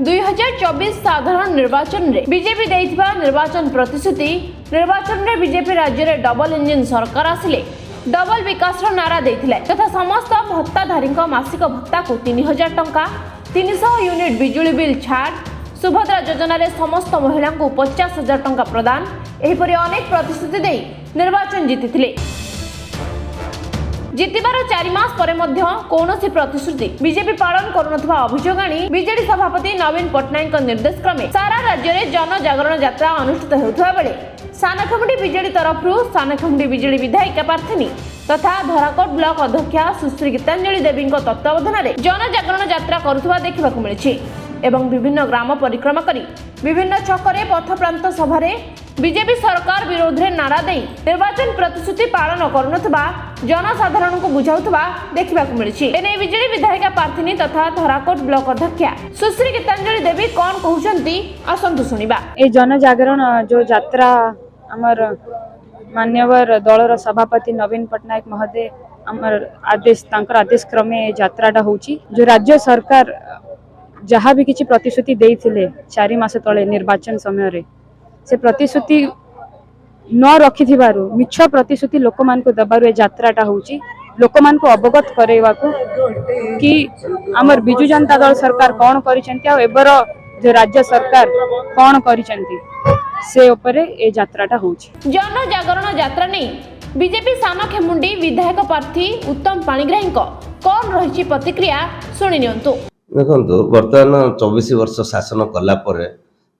2024 साधारण निर्वाचन रे बीजेपी देइथिबा निर्वाचन प्रतिश्रुति निर्वाचन रे बीजेपी राज्य रे डबल इंजन सरकार आसिले डबल विकास रो नारा देइथिले तथा समस्त भत्ताधारी मासिक भत्ता को 3000 टंका 300 यूनिट बिजुली बिल छाड़ सुभद्रा योजना रे समस्त महिला को 50,000 टंका प्रदान एहिपरि अनेक प्रतिश्रुति देई निर्वाचन जीतिथिले। जितिबार 4 मास परे मध्य कौनसी प्रतिश्रुति बीजेपी पालन करुनथबा अभियोग आनी बीजेडी सभापति नवीन पट्टनायक निर्देश क्रमे सारा राज्य में जन जागरण यात्रा अनुष्ठित होउथबा बेले सानखमुंडी बीजेडी तरफरु सानखमुंडी बीजेडी विधायिका प्रार्थनी तथा धराकोट ब्लॉक अध्यक्षा सुश्री गीतांजलि देवी तत्वावधान में जन जागरण यात्रा करुथबा देखिबाकु मिलिछि एवं विभिन्न ग्राम परिक्रमा करी विभिन्न छकरे पथप्रांत सभारे बीजेपी सरकार विरोध में नारा दे निर्वाचन प्रतिश्रुति पालन करुनथबा जनसाधारण को बुझाउथबा देखिबाकु मिलिछि। एने बीजेडी विधायिका प्रार्थनी तथा धराकोट ब्लॉक अध्यक्षा सुश्री गीतांजलि देवी कोन कहउछंती आसंतु सुनिबा। ए जन जागरण जो यात्रा हमर मान्यवर दलर सभापति नवीन पट्टनायक महोदय हमर आदेश क्रमे यात्राटा होउछि जो राज्य सरकार जहाँ भी किसी प्रतिश्रुति देइथिले 4 मास तले निर्वाचन समय रे से प्रतिश्रुति न रखिथिबारु मिछ प्रतिश्रुति लोक मान को दबारु यात्राटा होउची लोक मान को अवगत करेवाकू कि हमर बिजु जनता दल सरकार कोन करिसेंती आ एबर जो राज्य सरकार कोन करिसेंती से ऊपर ए यात्राटा होउची। जन जागरण यात्रा नहीं बीजेपी सानखेमुंडी विधायक प्रार्थी उत्तम पाणिग्राही कोन रहिछि प्रतिक्रिया सुनि नियंतु। देखो बर्तमान 24 वर्ष शासन कला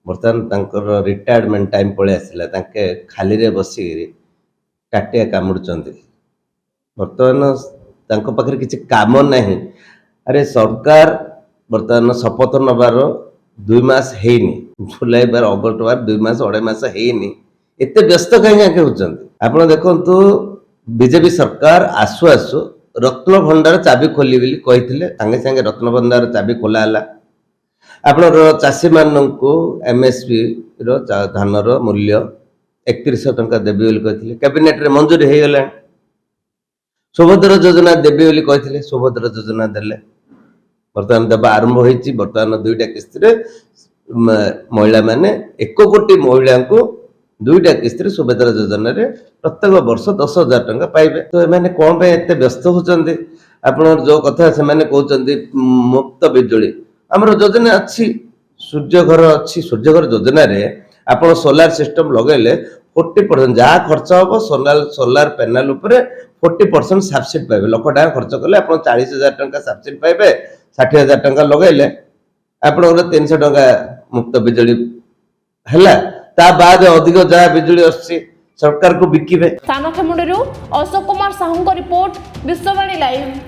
बर्तमान रिटायरमेंट टाइम पड़े आसला खाली रे बसी टाटिया कामुड़ुचंती बर्तमान पाखे किसी काम नहीं। अरे सरकार बर्तमान शपथ नबार 2 मास हेनी जुलाई बार अगस्ट बार 2 मास 2.5 मास हेनी एत व्यस्त कहीं होती आप देखु बीजेपी सरकार आसु आसु रत्न भंडार चाबी खोली बोली कही सांगे सांगे रत्न भंडार चाबी खोला आप चाषी मानू एमएसपी धान मूल्य 3100 टंका देवी बोली कही कैबिनेट रे मंजूरी हो गला। सुभद्रा योजना देवी बोली कही सुभद्रा योजना देले बर्तमान देवा आरंभ होती बर्तमान 2टा किस्ती महिला माने 1 कोटी महिला को 2टा किस्ती सुभद्रा योजना रे प्रत्येक वर्ष 10,000 टंका पाइबे। तो एमाने कौन पे एते व्यस्त होचंदी आपण जो कथा से माने कहउचंदी मुक्त बिजुली हमर योजना अच्छी सूर्य घर अच्छी सूर्य घर योजना रे आपण सोलार सिस्टम लगेले 40% जहाँ खर्च हम सोलार पैनल उपरे 40% सब्सिडी पाइबे। लाख टाका खर्च कले आप 40,000 टंका सब्सिडी पाइबे 60,000 टंका लगेले आप 300 टंका मुक्त बिजुली हैला ता बाद अधिक जहाँ बिजुली अच्छी सरकार को बिकिबे। सानखेमुंडी अशोक कुमार साहू रिपोर्ट विश्ववाणी लाइव।